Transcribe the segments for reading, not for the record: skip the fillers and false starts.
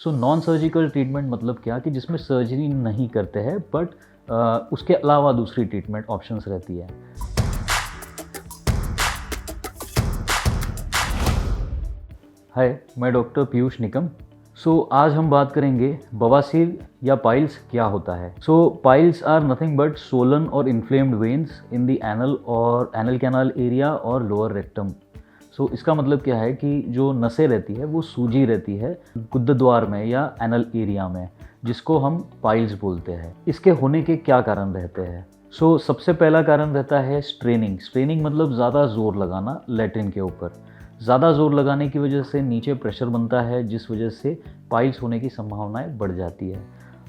So non surgical treatment मतलब क्या कि जिसमें सर्जरी नहीं करते हैं बट उसके अलावा दूसरी ट्रीटमेंट ऑप्शंस रहती है। हाय, मैं डॉक्टर पीयूष निकम। आज हम बात करेंगे बवासीर या पाइल्स क्या होता है। Piles are nothing but swollen और inflamed veins in the anal और एनल कैनाल एरिया और लोअर रेक्टम। इसका मतलब क्या है कि जो नसें रहती है वो सूजी रहती है गुद्दद्वार में या एनल एरिया में, जिसको हम पाइल्स बोलते हैं। इसके होने के क्या कारण रहते हैं? सबसे पहला कारण रहता है स्ट्रेनिंग। स्ट्रेनिंग मतलब ज़्यादा ज़ोर लगाना लैट्रिन के ऊपर। ज़्यादा ज़ोर लगाने की वजह से नीचे प्रेशर बनता है, जिस वजह से पाइल्स होने की संभावनाएं बढ़ जाती है।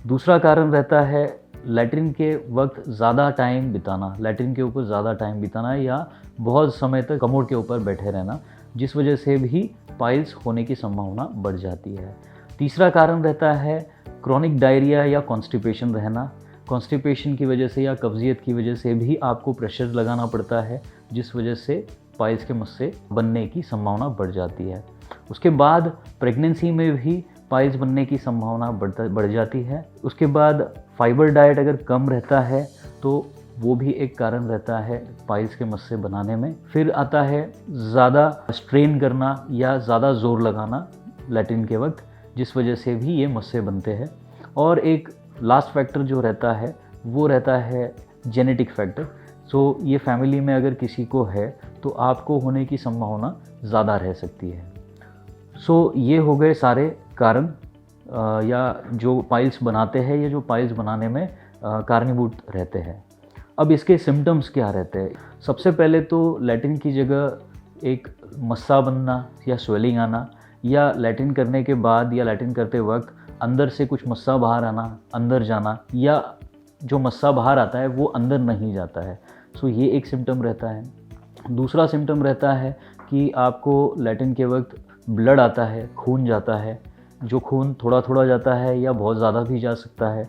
दूसरा कारण रहता है लैट्रिन के वक्त ज़्यादा टाइम बिताना, लैट्रिन के ऊपर ज़्यादा टाइम बिताना या बहुत समय तक कमोड के ऊपर बैठे रहना, जिस वजह से भी पाइल्स होने की संभावना बढ़ जाती है। तीसरा कारण रहता है क्रॉनिक डायरिया या कॉन्स्टिपेशन रहना। कॉन्स्टिपेशन की वजह से या कब्जियत की वजह से भी आपको प्रेशर लगाना पड़ता है, जिस वजह से पाइल्स के मस्से बनने की संभावना बढ़ जाती है। उसके बाद प्रेगनेंसी में भी पाइल्स बनने की संभावना बढ़ जाती है। उसके बाद फाइबर डाइट अगर कम रहता है तो वो भी एक कारण रहता है पाइल्स के मस्से बनाने में। फिर आता है ज़्यादा स्ट्रेन करना या ज़्यादा ज़ोर लगाना लैट्रिन के वक्त, जिस वजह से भी ये मस्से बनते हैं। और एक लास्ट फैक्टर जो रहता है वो रहता है जेनेटिक फैक्टर। ये फैमिली में अगर किसी को है तो आपको होने की संभावना ज़्यादा रह सकती है। ये हो गए सारे कारण या जो पाइल्स बनाते हैं या जो पाइल्स बनाने में कारणीभूत रहते हैं। अब इसके सिम्टम्स क्या रहते हैं? सबसे पहले तो लैट्रिन की जगह एक मस्सा बनना या स्वेलिंग आना, या लैट्रिन करने के बाद या लैट्रिन करते वक्त अंदर से कुछ मस्सा बाहर आना, अंदर जाना, या जो मस्सा बाहर आता है वो अंदर नहीं जाता है। ये एक सिम्टम रहता है। दूसरा सिम्टम रहता है कि आपको लैट्रिन के वक्त ब्लड आता है, खून जाता है, जो खून थोड़ा थोड़ा जाता है या बहुत ज़्यादा भी जा सकता है।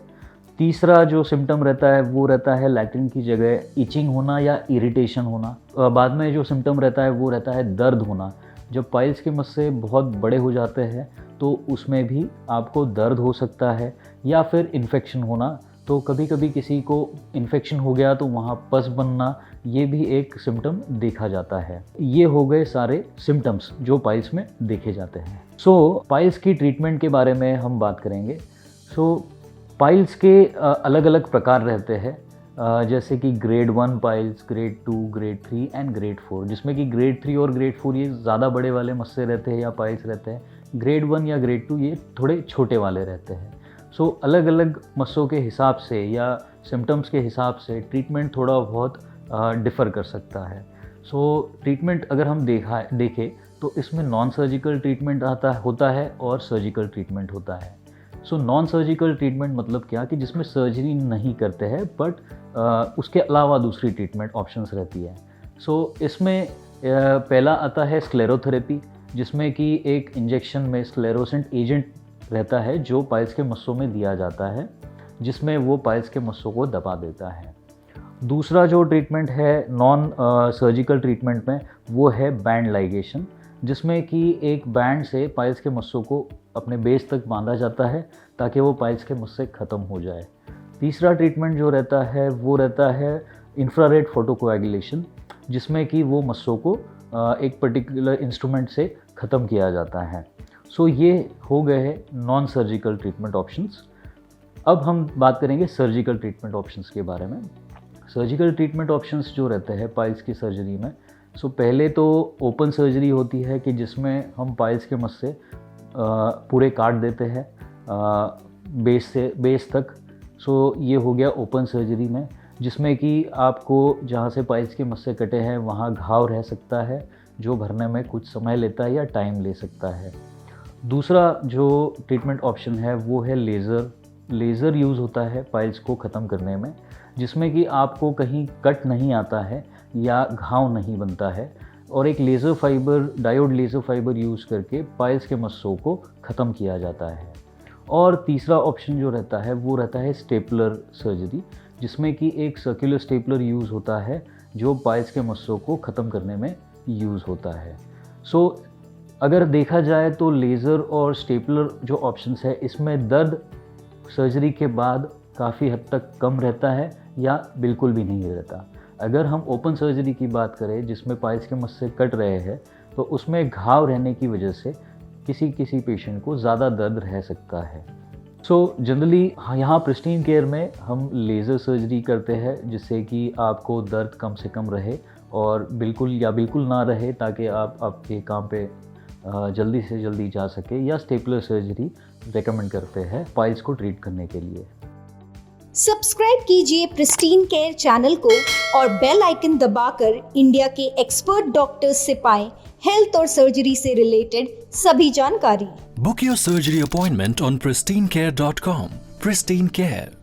तीसरा जो सिम्टम रहता है वो रहता है लैट्रिन की जगह इचिंग होना या इरिटेशन होना। बाद में जो सिम्टम रहता है वो रहता है दर्द होना। जब पाइल्स के मस्से बहुत बड़े हो जाते हैं तो उसमें भी आपको दर्द हो सकता है, या फिर इन्फेक्शन होना। तो कभी कभी किसी को इन्फेक्शन हो गया तो वहाँ पस बनना, ये भी एक सिम्टम देखा जाता है। ये हो गए सारे सिम्टम्स जो पाइल्स में देखे जाते हैं। पाइल्स की ट्रीटमेंट के बारे में हम बात करेंगे। पाइल्स के अलग अलग प्रकार रहते हैं, जैसे कि grade 1 piles, grade 2, grade 3 and grade 4, जिसमें कि ग्रेड 3 और ग्रेड 4 ये ज़्यादा बड़े वाले मस्से रहते हैं या पाइल्स रहते हैं। ग्रेड 1 या ग्रेड 2 ये थोड़े छोटे वाले रहते हैं। अलग अलग मस्सों के हिसाब से या सिम्टम्स के हिसाब से ट्रीटमेंट थोड़ा बहुत डिफ़र कर सकता है। ट्रीटमेंट अगर हम देखें तो इसमें नॉन सर्जिकल ट्रीटमेंट होता है और सर्जिकल ट्रीटमेंट होता है। नॉन सर्जिकल ट्रीटमेंट मतलब क्या कि जिसमें सर्जरी नहीं करते हैं बट उसके अलावा दूसरी ट्रीटमेंट ऑप्शंस रहती है। इसमें पहला आता है स्क्लेरोथेरेपी, जिसमें कि एक इंजेक्शन में स्क्लेरोसेंट एजेंट रहता है जो पाइल्स के मस्सों में दिया जाता है, जिसमें वो पाइल्स के मस्सों को दबा देता है। दूसरा जो ट्रीटमेंट है नॉन सर्जिकल ट्रीटमेंट में वो है बैंड लाइगेशन, जिसमें कि एक बैंड से पाइल्स के मस्सों को अपने बेस तक बांधा जाता है ताकि वो पाइल्स के मस्से ख़त्म हो जाए। तीसरा ट्रीटमेंट जो रहता है वो रहता है इंफ्रारेड फोटोकोएगुलेशन, जिसमें कि वो मस्सों को एक पर्टिकुलर इंस्ट्रूमेंट से ख़त्म किया जाता है। ये हो गए हैं नॉन सर्जिकल ट्रीटमेंट ऑप्शंस। अब हम बात करेंगे सर्जिकल ट्रीटमेंट ऑप्शंस के बारे में। सर्जिकल ट्रीटमेंट ऑप्शंस जो रहते हैं पाइल्स की सर्जरी में, पहले तो ओपन सर्जरी होती है कि जिसमें हम पाइल्स के मस्से पूरे काट देते हैं बेस से बेस तक। ये हो गया ओपन सर्जरी में, जिसमें कि आपको जहाँ से पाइल्स के मस्से कटे हैं वहाँ घाव रह सकता है, जो भरने में कुछ समय लेता है या टाइम ले सकता है। दूसरा जो ट्रीटमेंट ऑप्शन है वो है लेज़र। लेज़र यूज़ होता है पाइल्स को ख़त्म करने में, जिसमें कि आपको कहीं कट नहीं आता है या घाव नहीं बनता है, और एक laser fibre, diode laser fibre use करके पाइल्स के मस्सों को ख़त्म किया जाता है। और तीसरा ऑप्शन जो रहता है वो रहता है स्टेपलर सर्जरी, जिसमें कि एक सर्कुलर स्टेपलर यूज़ होता है जो पाइल्स के मस्सों को ख़त्म करने में यूज़ होता है। अगर देखा जाए तो लेज़र और स्टेपलर जो ऑप्शंस है, इसमें दर्द सर्जरी के बाद काफ़ी हद तक कम रहता है या बिल्कुल भी नहीं रहता। अगर हम ओपन सर्जरी की बात करें जिसमें पाइल्स के मस्से कट रहे हैं, तो उसमें घाव रहने की वजह से किसी किसी पेशेंट को ज़्यादा दर्द रह सकता है। सो जनरली यहाँ प्रिस्टीन केयर में हम लेज़र सर्जरी करते हैं जिससे कि आपको दर्द कम से कम रहे और बिल्कुल ना रहे, ताकि आप आपके काम पे जल्दी से जल्दी जा सके, या स्टेपलर सर्जरी रेकमेंड करते हैं पाइल्स को ट्रीट करने के लिए। सब्सक्राइब कीजिए प्रिस्टीन केयर चैनल को और बेल आइकन दबाकर इंडिया के एक्सपर्ट डॉक्टर्स से पाएं हेल्थ और सर्जरी से रिलेटेड सभी जानकारी। Book your surgery appointment on pristinecare.com. Pristine Care.